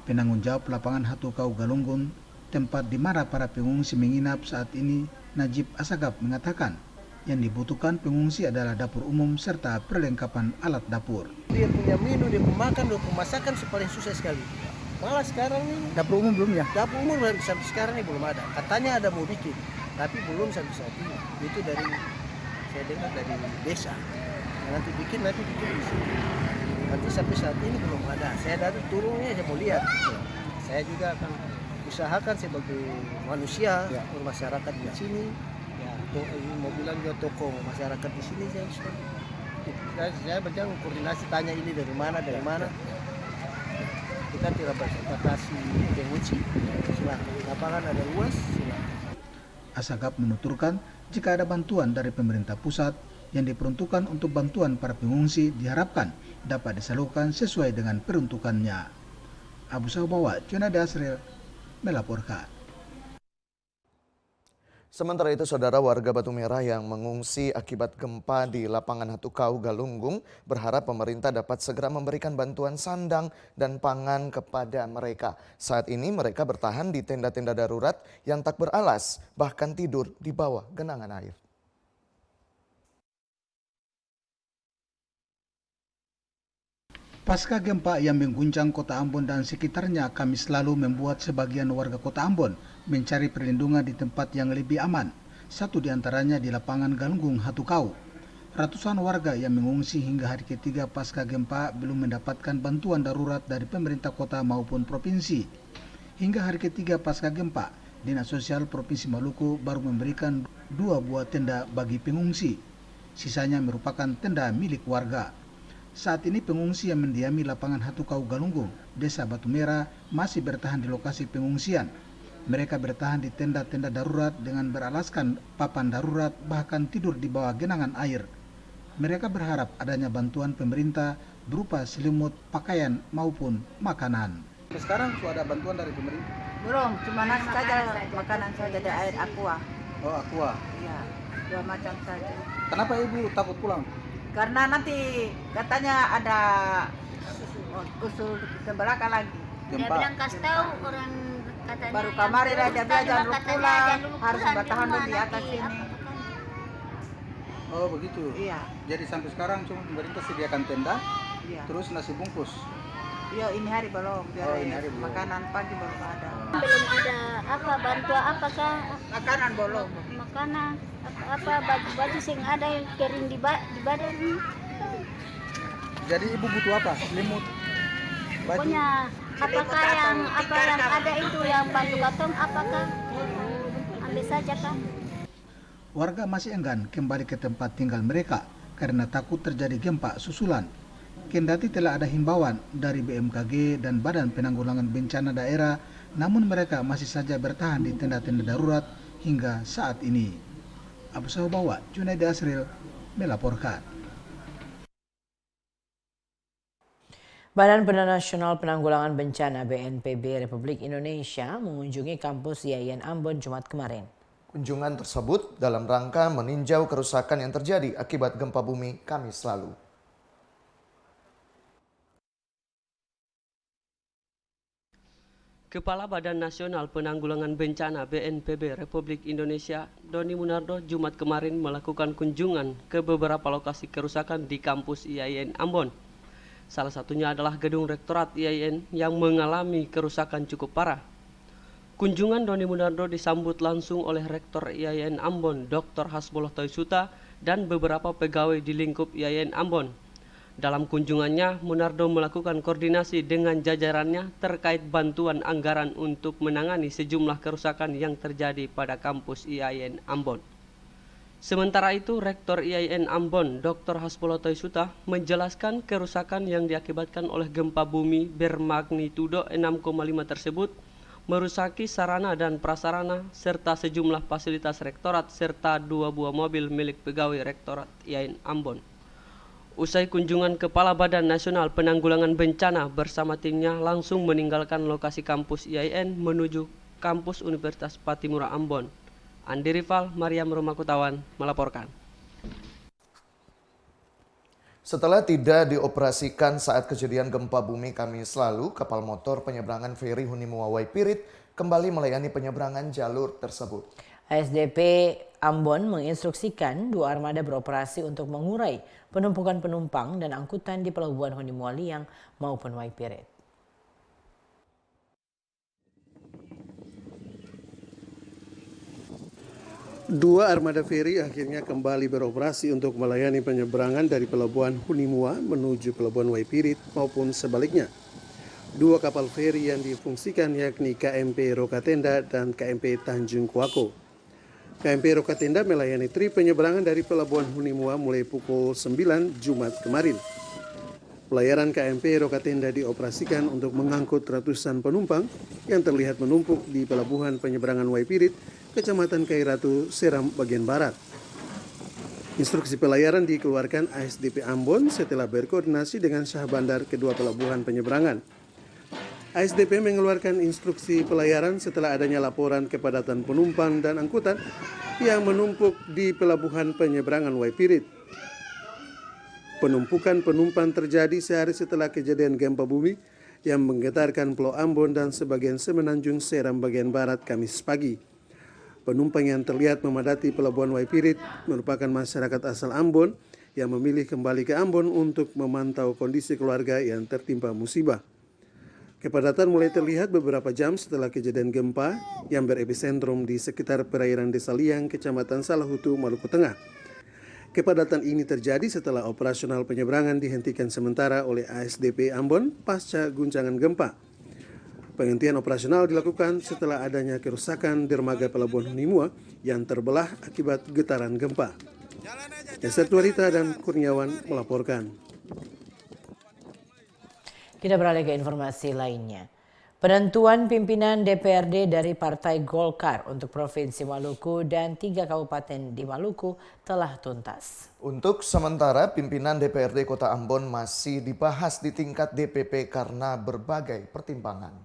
Penanggung jawab lapangan Hatukau Galunggung, tempat di mana para pengungsi menginap saat ini, Najib Asagaf mengatakan yang dibutuhkan pengungsi adalah dapur umum serta perlengkapan alat dapur. Dia punya minum, dia punya makan, dia punya masakan paling susah sekali. Malah sekarang ini Dapur umum belum ya? dapur umum sampai sekarang ini belum ada. Katanya ada mau bikin, tapi belum sampai saat ini. Itu dari saya dengar dari desa. Nanti bikin di sini. Nanti sampai saat ini belum ada. Saya dari turunnya saya mau lihat. Saya juga akan usahakan sebagai manusia, masyarakat di sini. Ya, mau bilang juga tokoh masyarakat di sini saya berjalan koordinasi tanya ini dari mana. Kita tidak batasi pengungsi. Silakan. Lapangan ada luas. Silakan. Asagaf menuturkan jika ada bantuan dari pemerintah pusat yang diperuntukkan untuk bantuan para pengungsi diharapkan dapat disalurkan sesuai dengan peruntukannya. Abu Sabawa, Jonada Asril, melaporkan. Sementara itu, saudara, warga Batu Merah yang mengungsi akibat gempa di lapangan Hatukau, Galunggung berharap pemerintah dapat segera memberikan bantuan sandang dan pangan kepada mereka. Saat ini mereka bertahan di tenda-tenda darurat yang tak beralas, bahkan tidur di bawah genangan air. Pasca gempa yang mengguncang kota Ambon dan sekitarnya, Kamis lalu membuat sebagian warga kota Ambon mencari perlindungan di tempat yang lebih aman. Satu di antaranya di lapangan Galunggung, Hatukau. Ratusan warga yang mengungsi hingga hari ketiga pasca gempa belum mendapatkan bantuan darurat dari pemerintah kota maupun provinsi. Hingga hari ketiga pasca gempa, Dinas Sosial Provinsi Maluku baru memberikan 2 buah tenda bagi pengungsi. Sisanya merupakan tenda milik warga. Saat ini pengungsi yang mendiami lapangan Hatukau, Galunggung, Desa Batu Merah masih bertahan di lokasi pengungsian. Mereka bertahan di tenda-tenda darurat dengan beralaskan papan darurat, bahkan tidur di bawah genangan air. Mereka berharap adanya bantuan pemerintah berupa selimut, pakaian maupun makanan. Sekarang sudah ada bantuan dari pemerintah? Belum, cuma nasi saja, makanan saja, ada air aqua. Oh, aqua. Iya, 2 macam saja. Kenapa ibu takut pulang? Karena nanti katanya ada usul ke belakang lagi. Dia bilang kasih tahu orang katanya. Baru kemarin aja bilang jangan lupa pulang, harus bertahan di atas sini. Oh begitu? Iya. Jadi sampai sekarang cuma pemerintah sediakan tenda, iya. Terus nasi bungkus? Iya, ini hari belum. Oh, ini hari belum. Makanan pagi belum ada. Belum ada apa bantuan apakah? Makanan belum. Makanan apa baju sing ada yang kering di badan. Jadi ibu butuh apa? Selimut, baju? Pokoknya apakah yang ada itu yang baju katong apakah? Ambil saja kan. Warga masih enggan kembali ke tempat tinggal mereka karena takut terjadi gempa susulan. Kendati telah ada himbauan dari BMKG dan Badan Penanggulangan Bencana Daerah, namun mereka masih saja bertahan di tenda-tenda darurat hingga saat ini. Abu Sahubawa, Junaidi Asril melaporkan. Badan Nasional Penanggulangan Bencana BNPB Republik Indonesia mengunjungi kampus IAIN Ambon Jumat kemarin. Kunjungan tersebut dalam rangka meninjau kerusakan yang terjadi akibat gempa bumi Kamis lalu. Kepala Badan Nasional Penanggulangan Bencana BNPB Republik Indonesia, Doni Munardo, Jumat kemarin melakukan kunjungan ke beberapa lokasi kerusakan di kampus IAIN Ambon. Salah satunya adalah gedung Rektorat IAIN yang mengalami kerusakan cukup parah. Kunjungan Doni Munardo disambut langsung oleh Rektor IAIN Ambon, Dr. Hasbullah Taisuta, dan beberapa pegawai di lingkup IAIN Ambon. Dalam kunjungannya, Munardo melakukan koordinasi dengan jajarannya terkait bantuan anggaran untuk menangani sejumlah kerusakan yang terjadi pada kampus IAIN Ambon. Sementara itu, Rektor IAIN Ambon, Dr. Hasbullah Taisuta, menjelaskan kerusakan yang diakibatkan oleh gempa bumi bermagnitudo 6,5 tersebut merusaki sarana dan prasarana serta sejumlah fasilitas rektorat serta 2 buah mobil milik pegawai Rektorat IAIN Ambon. Usai kunjungan, Kepala Badan Nasional Penanggulangan Bencana bersama timnya langsung meninggalkan lokasi kampus IAIN menuju kampus Universitas Patimura Ambon. Andi Rival, Mariam Romakutawan melaporkan. Setelah tidak dioperasikan saat kejadian gempa bumi Kamis lalu, kapal motor penyeberangan feri Hunimua Waipirit kembali melayani penyeberangan jalur tersebut. ASDP Ambon menginstruksikan 2 armada beroperasi untuk mengurai penumpukan penumpang dan angkutan di pelabuhan Hunimua Liang maupun Waipirit. Dua armada feri akhirnya kembali beroperasi untuk melayani penyeberangan dari pelabuhan Hunimua menuju pelabuhan Waipirit maupun sebaliknya. 2 kapal feri yang difungsikan yakni KMP Rokatenda dan KMP Tanjung Kuako. KMP Rokatenda melayani trip penyeberangan dari pelabuhan Hunimua mulai pukul 9 Jumat kemarin. Pelayaran KMP Rokatenda dioperasikan untuk mengangkut ratusan penumpang yang terlihat menumpuk di pelabuhan penyeberangan Waipirit, Kecamatan Kairatu, Seram bagian barat. Instruksi pelayaran dikeluarkan ASDP Ambon setelah berkoordinasi dengan Syah Bandar kedua pelabuhan penyeberangan. ASDP mengeluarkan instruksi pelayaran setelah adanya laporan kepadatan penumpang dan angkutan yang menumpuk di pelabuhan penyeberangan Waipirit. Penumpukan penumpang terjadi sehari setelah kejadian gempa bumi yang menggetarkan Pulau Ambon dan sebagian Semenanjung Seram bagian barat Kamis pagi. Penumpang yang terlihat memadati pelabuhan Waipirit merupakan masyarakat asal Ambon yang memilih kembali ke Ambon untuk memantau kondisi keluarga yang tertimpa musibah. Kepadatan mulai terlihat beberapa jam setelah kejadian gempa yang berepisentrum di sekitar perairan Desa Liang, Kecamatan Salahutu, Maluku Tengah. Kepadatan ini terjadi setelah operasional penyeberangan dihentikan sementara oleh ASDP Ambon pasca guncangan gempa. Penghentian operasional dilakukan setelah adanya kerusakan dermaga Pelabuhan Hunimua yang terbelah akibat getaran gempa. Yaser Tuarita dan Kurniawan melaporkan. Kita beralih ke informasi lainnya. Penentuan pimpinan DPRD dari Partai Golkar untuk Provinsi Maluku dan 3 kabupaten di Maluku telah tuntas. Untuk sementara, pimpinan DPRD Kota Ambon masih dibahas di tingkat DPP karena berbagai pertimbangan.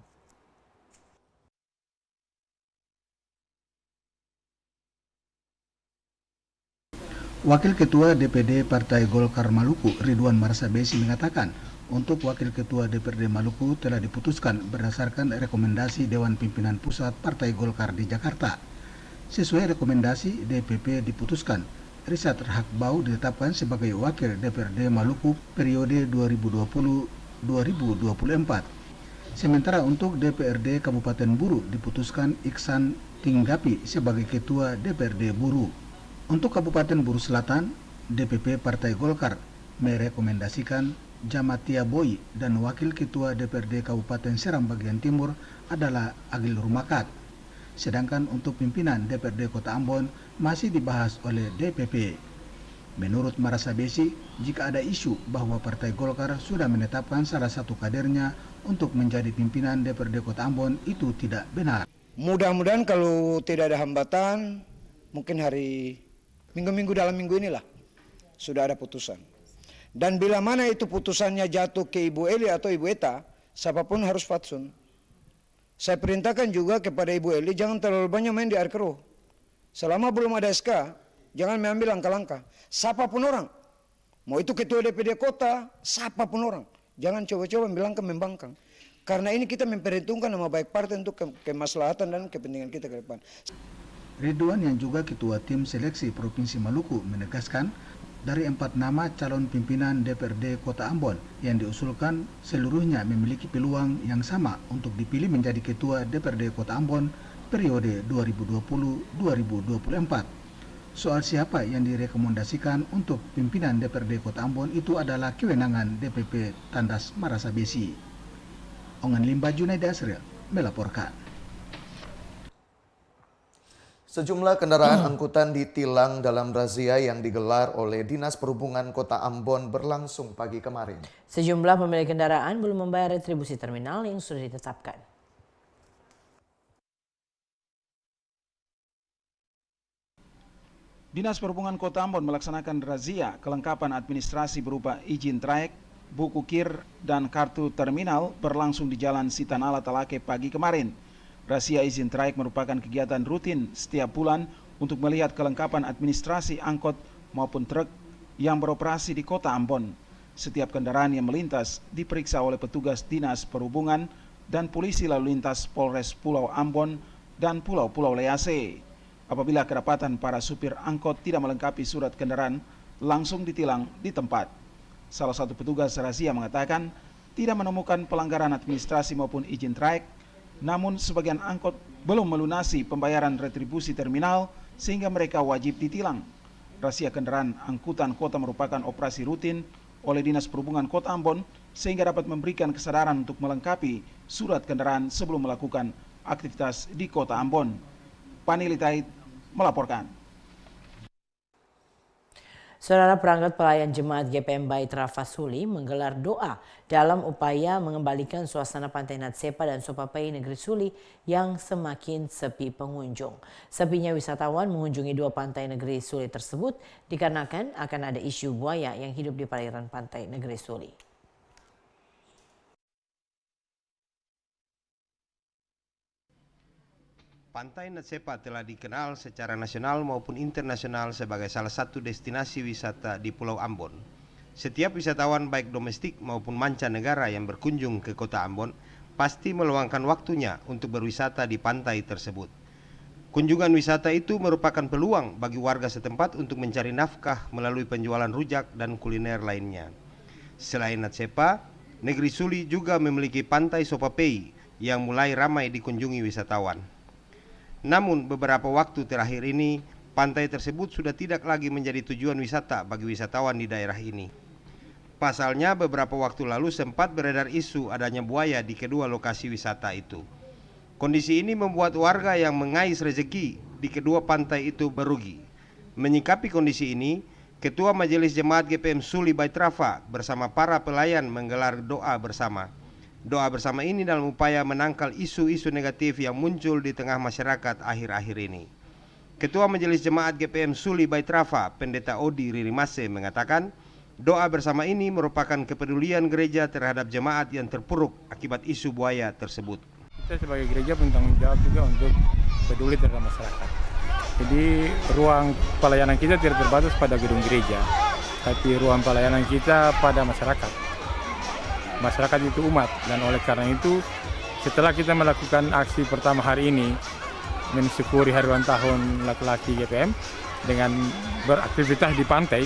Wakil Ketua DPD Partai Golkar Maluku, Ridwan Marsabesi mengatakan, untuk Wakil Ketua DPRD Maluku telah diputuskan berdasarkan rekomendasi Dewan Pimpinan Pusat Partai Golkar di Jakarta. Sesuai rekomendasi, DPP diputuskan Risat Rahakbau ditetapkan sebagai Wakil DPRD Maluku periode 2020-2024. Sementara untuk DPRD Kabupaten Buru diputuskan Iksan Tinggapi sebagai Ketua DPRD Buru. Untuk Kabupaten Buru Selatan, DPP Partai Golkar merekomendasikan Jamatia Boy dan Wakil Ketua DPRD Kabupaten Seram bagian Timur adalah Agil Rumakat. Sedangkan untuk pimpinan DPRD Kota Ambon masih dibahas oleh DPP. Menurut Marsabesi, jika ada isu bahwa Partai Golkar sudah menetapkan salah satu kadernya untuk menjadi pimpinan DPRD Kota Ambon, itu tidak benar. Mudah-mudahan kalau tidak ada hambatan, mungkin hari minggu-minggu dalam minggu inilah sudah ada putusan. Dan bila mana itu putusannya jatuh ke Ibu Eli atau Ibu Eta, siapapun harus fatsun. Saya perintahkan juga kepada Ibu Eli jangan terlalu banyak main di air keruh. Selama belum ada SK, jangan mengambil langkah-langkah. Siapapun orang, mau itu ketua DPD kota, siapapun orang, jangan coba-coba bilangkan membangkang. Karena ini kita memperhitungkan nama baik partai untuk kemaslahatan dan kepentingan kita ke depan. Ridwan yang juga Ketua Tim Seleksi Provinsi Maluku menegaskan, dari 4 nama calon pimpinan DPRD Kota Ambon yang diusulkan, seluruhnya memiliki peluang yang sama untuk dipilih menjadi Ketua DPRD Kota Ambon periode 2020-2024. Soal siapa yang direkomendasikan untuk pimpinan DPRD Kota Ambon itu adalah kewenangan DPP Tandas Marsabesi. Ongan Limba Junaidi Asril melaporkan. Sejumlah kendaraan angkutan ditilang dalam razia yang digelar oleh Dinas Perhubungan Kota Ambon berlangsung pagi kemarin. Sejumlah pemilik kendaraan belum membayar retribusi terminal yang sudah ditetapkan. Dinas Perhubungan Kota Ambon melaksanakan razia kelengkapan administrasi berupa izin trayek, buku KIR, dan kartu terminal berlangsung di Jalan Sitanala Talake pagi kemarin. Razia izin trayek merupakan kegiatan rutin setiap bulan untuk melihat kelengkapan administrasi angkot maupun truk yang beroperasi di Kota Ambon. Setiap kendaraan yang melintas diperiksa oleh petugas Dinas Perhubungan dan Polisi Lalu Lintas Polres Pulau Ambon dan Pulau-Pulau Lease. Apabila kedapatan para supir angkot tidak melengkapi surat kendaraan, langsung ditilang di tempat. Salah satu petugas razia mengatakan tidak menemukan pelanggaran administrasi maupun izin trayek, namun sebagian angkot belum melunasi pembayaran retribusi terminal sehingga mereka wajib ditilang. Razia kendaraan angkutan kota merupakan operasi rutin oleh Dinas Perhubungan Kota Ambon sehingga dapat memberikan kesadaran untuk melengkapi surat kendaraan sebelum melakukan aktivitas di Kota Ambon. Panili Tait melaporkan. Saudara, perangkat pelayan jemaat GPM Bait Rafasuli menggelar doa dalam upaya mengembalikan suasana Pantai Natsepa dan Sopapai Negeri Suli yang semakin sepi pengunjung. Sepinya wisatawan mengunjungi 2 pantai Negeri Suli tersebut dikarenakan akan ada isu buaya yang hidup di perairan Pantai Negeri Suli. Pantai Natsepa telah dikenal secara nasional maupun internasional sebagai salah satu destinasi wisata di Pulau Ambon. Setiap wisatawan baik domestik maupun mancanegara yang berkunjung ke kota Ambon pasti meluangkan waktunya untuk berwisata di pantai tersebut. Kunjungan wisata itu merupakan peluang bagi warga setempat untuk mencari nafkah melalui penjualan rujak dan kuliner lainnya. Selain Natsepa, Negeri Suli juga memiliki pantai Sopapei yang mulai ramai dikunjungi wisatawan. Namun beberapa waktu terakhir ini, pantai tersebut sudah tidak lagi menjadi tujuan wisata bagi wisatawan di daerah ini. Pasalnya beberapa waktu lalu sempat beredar isu adanya buaya di kedua lokasi wisata itu. Kondisi ini membuat warga yang mengais rezeki di kedua pantai itu merugi. Menyikapi kondisi ini, Ketua Majelis Jemaat GPM Suli Baitrafa bersama para pelayan menggelar doa bersama. Doa bersama ini dalam upaya menangkal isu-isu negatif yang muncul di tengah masyarakat akhir-akhir ini. Ketua Majelis Jemaat GPM Suli Baitrafa, Pendeta Odi Ririmase mengatakan, doa bersama ini merupakan kepedulian gereja terhadap jemaat yang terpuruk akibat isu buaya tersebut. Kita sebagai gereja bertanggung jawab juga untuk peduli terhadap masyarakat. Jadi ruang pelayanan kita tidak terbatas pada gedung gereja, tapi ruang pelayanan kita pada masyarakat. Masyarakat itu umat, dan oleh karena itu setelah kita melakukan aksi pertama hari ini mensyukuri hari ulang tahun laki-laki GPM dengan beraktivitas di pantai,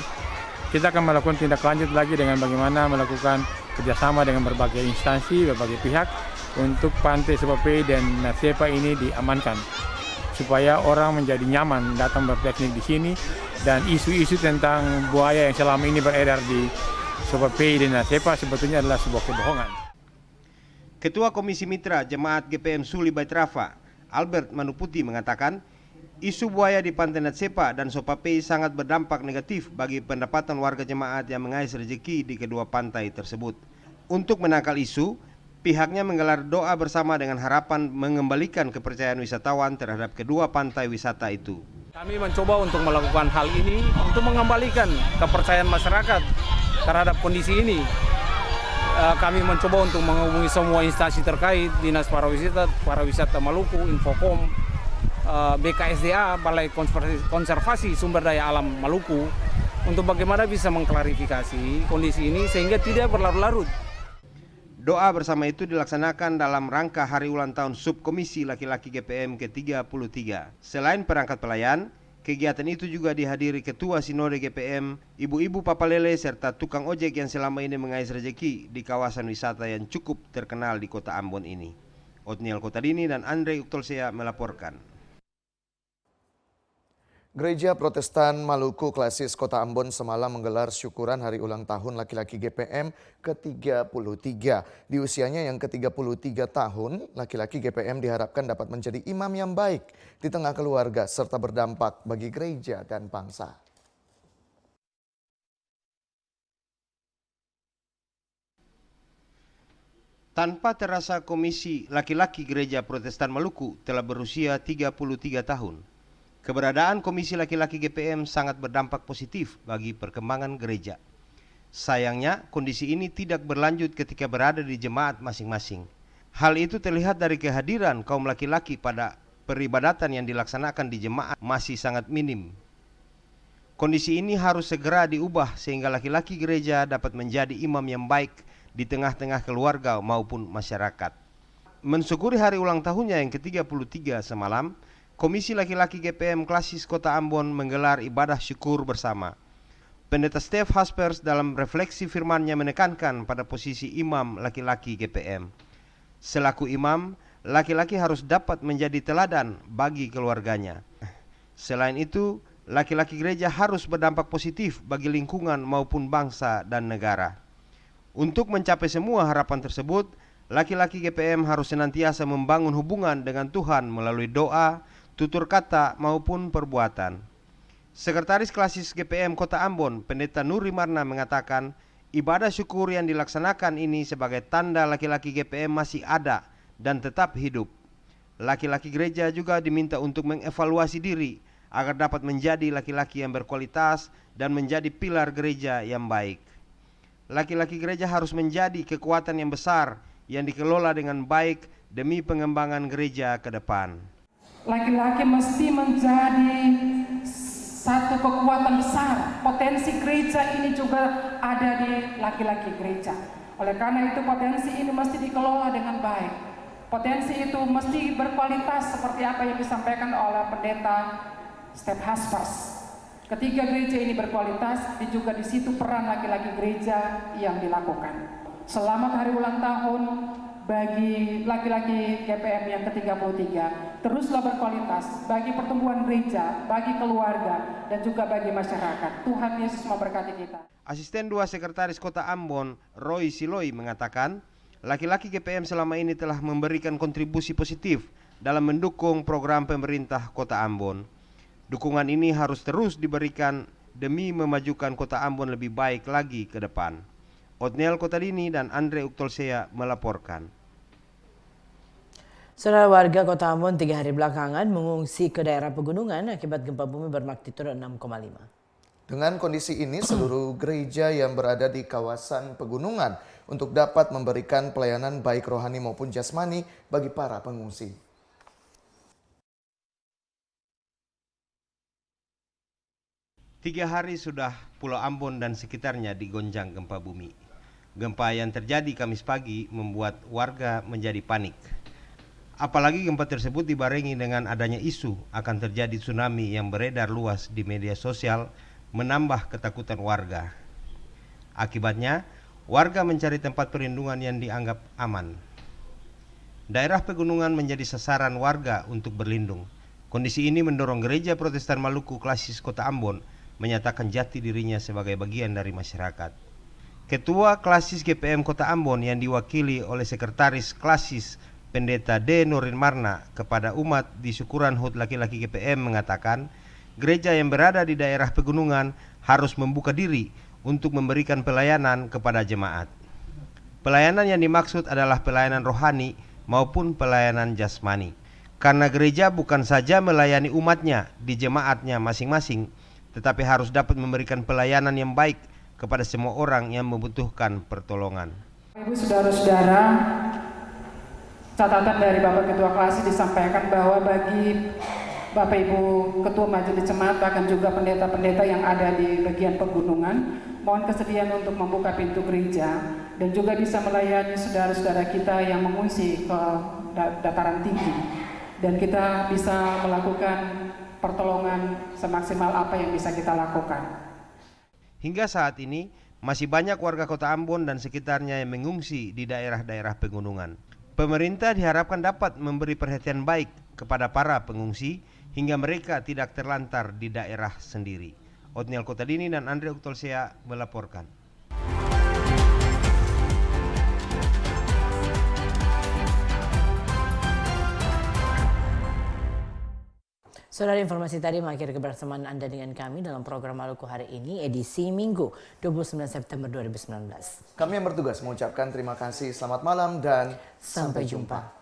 kita akan melakukan tindak lanjut lagi dengan bagaimana melakukan kerjasama dengan berbagai instansi, berbagai pihak untuk pantai Sopapei dan Natsepa ini diamankan supaya orang menjadi nyaman datang berpiknik di sini, dan isu-isu tentang buaya yang selama ini beredar di Sopapei dan Natsepa sebetulnya adalah sebuah kebohongan. Ketua Komisi Mitra Jemaat GPM Suli Baitrafa, Albert Manuputi mengatakan, isu buaya di Pantai Natsepa dan Sopapei sangat berdampak negatif bagi pendapatan warga jemaat yang mengais rezeki di kedua pantai tersebut. Untuk menangkal isu, pihaknya menggelar doa bersama dengan harapan mengembalikan kepercayaan wisatawan terhadap kedua pantai wisata itu. Kami mencoba untuk melakukan hal ini untuk mengembalikan kepercayaan masyarakat terhadap kondisi ini. Kami mencoba untuk menghubungi semua instansi terkait, Dinas Pariwisata Maluku, Infokom, BKSDA, Balai Konservasi Sumber Daya Alam Maluku, untuk bagaimana bisa mengklarifikasi kondisi ini sehingga tidak berlarut-larut. Doa bersama itu dilaksanakan dalam rangka hari ulang tahun Subkomisi Laki-Laki GPM ke-33. Selain perangkat pelayan, kegiatan itu juga dihadiri Ketua Sinode GPM, ibu-ibu papalele serta tukang ojek yang selama ini mengais rezeki di kawasan wisata yang cukup terkenal di kota Ambon ini. Otniel Kotadini dan Andre Uktolsea melaporkan. Gereja Protestan Maluku Klasis Kota Ambon semalam menggelar syukuran hari ulang tahun laki-laki GPM ke-33. Di usianya yang ke-33 tahun, laki-laki GPM diharapkan dapat menjadi imam yang baik di tengah keluarga serta berdampak bagi gereja dan bangsa. Tanpa terasa Komisi Laki-Laki Gereja Protestan Maluku telah berusia 33 tahun. Keberadaan Komisi Laki-Laki GPM sangat berdampak positif bagi perkembangan gereja. Sayangnya, kondisi ini tidak berlanjut ketika berada di jemaat masing-masing. Hal itu terlihat dari kehadiran kaum laki-laki pada peribadatan yang dilaksanakan di jemaat masih sangat minim. Kondisi ini harus segera diubah sehingga laki-laki gereja dapat menjadi imam yang baik di tengah-tengah keluarga maupun masyarakat. Mensyukuri hari ulang tahunnya yang ke-33 semalam, Komisi Laki-Laki GPM Klasis Kota Ambon menggelar ibadah syukur bersama. Pendeta Steph Haspers dalam refleksi firman-Nya menekankan pada posisi imam laki-laki GPM. Selaku imam, laki-laki harus dapat menjadi teladan bagi keluarganya. Selain itu, laki-laki gereja harus berdampak positif bagi lingkungan maupun bangsa dan negara. Untuk mencapai semua harapan tersebut, laki-laki GPM harus senantiasa membangun hubungan dengan Tuhan melalui doa, tutur kata maupun perbuatan. Sekretaris Klasis GPM Kota Ambon, Pendeta Nuri Marna mengatakan, ibadah syukur yang dilaksanakan ini sebagai tanda laki-laki GPM masih ada dan tetap hidup. Laki-laki gereja juga diminta untuk mengevaluasi diri agar dapat menjadi laki-laki yang berkualitas dan menjadi pilar gereja yang baik. Laki-laki gereja harus menjadi kekuatan yang besar yang dikelola dengan baik demi pengembangan gereja ke depan. Laki-laki mesti menjadi satu kekuatan besar. Potensi gereja ini juga ada di laki-laki gereja. Oleh karena itu potensi ini mesti dikelola dengan baik. Potensi itu mesti berkualitas seperti apa yang disampaikan oleh pendeta Step Haspers. Ketika gereja ini berkualitas, juga di situ peran laki-laki gereja yang dilakukan. Selamat hari ulang tahun bagi laki-laki GPM yang ke-33. Teruslah berkualitas bagi pertumbuhan gereja, bagi keluarga, dan juga bagi masyarakat. Tuhan Yesus memberkati kita. Asisten 2 Sekretaris Kota Ambon, Roy Siloi, mengatakan, laki-laki GPM selama ini telah memberikan kontribusi positif dalam mendukung program pemerintah Kota Ambon. Dukungan ini harus terus diberikan demi memajukan Kota Ambon lebih baik lagi ke depan. Otniel Kotadini dan Andre Uktolsea melaporkan. Saudara, warga Kota Ambon 3 hari belakangan mengungsi ke daerah pegunungan akibat gempa bumi bermagnitudo 6,5. Dengan kondisi ini, seluruh gereja yang berada di kawasan pegunungan untuk dapat memberikan pelayanan baik rohani maupun jasmani bagi para pengungsi. Tiga hari sudah Pulau Ambon dan sekitarnya digoncang gempa bumi. Gempa yang terjadi Kamis pagi membuat warga menjadi panik. Apalagi gempa tersebut dibarengi dengan adanya isu akan terjadi tsunami yang beredar luas di media sosial, menambah ketakutan warga. Akibatnya, warga mencari tempat perlindungan yang dianggap aman. Daerah pegunungan menjadi sasaran warga untuk berlindung. Kondisi ini mendorong Gereja Protestan Maluku Klasis Kota Ambon menyatakan jati dirinya sebagai bagian dari masyarakat. Ketua Klasis GPM Kota Ambon yang diwakili oleh Sekretaris Klasis Pendeta D. Nurin Marna kepada umat di Syukuran HUT laki-laki GPM mengatakan, gereja yang berada di daerah pegunungan harus membuka diri untuk memberikan pelayanan kepada jemaat. Pelayanan yang dimaksud adalah pelayanan rohani maupun pelayanan jasmani. Karena gereja bukan saja melayani umatnya di jemaatnya masing-masing, tetapi harus dapat memberikan pelayanan yang baik kepada semua orang yang membutuhkan pertolongan. Ibu saudara-saudara, catatan dari Bapak Ketua Klasis disampaikan bahwa bagi Bapak Ibu Ketua Majelis Jemaat bahkan juga pendeta-pendeta yang ada di bagian pegunungan, mohon kesediaan untuk membuka pintu gereja dan juga bisa melayani saudara-saudara kita yang mengungsi ke dataran tinggi, dan kita bisa melakukan pertolongan semaksimal apa yang bisa kita lakukan. Hingga saat ini masih banyak warga Kota Ambon dan sekitarnya yang mengungsi di daerah-daerah pegunungan. Pemerintah diharapkan dapat memberi perhatian baik kepada para pengungsi hingga mereka tidak terlantar di daerah sendiri. Otniel Kotadini dan Andre Uktolsea melaporkan. Saudara, informasi tadi mengakhiri kebersamaan Anda dengan kami dalam program Maluku hari ini, edisi Minggu 29 September 2019. Kami yang bertugas mengucapkan terima kasih, selamat malam, dan sampai jumpa.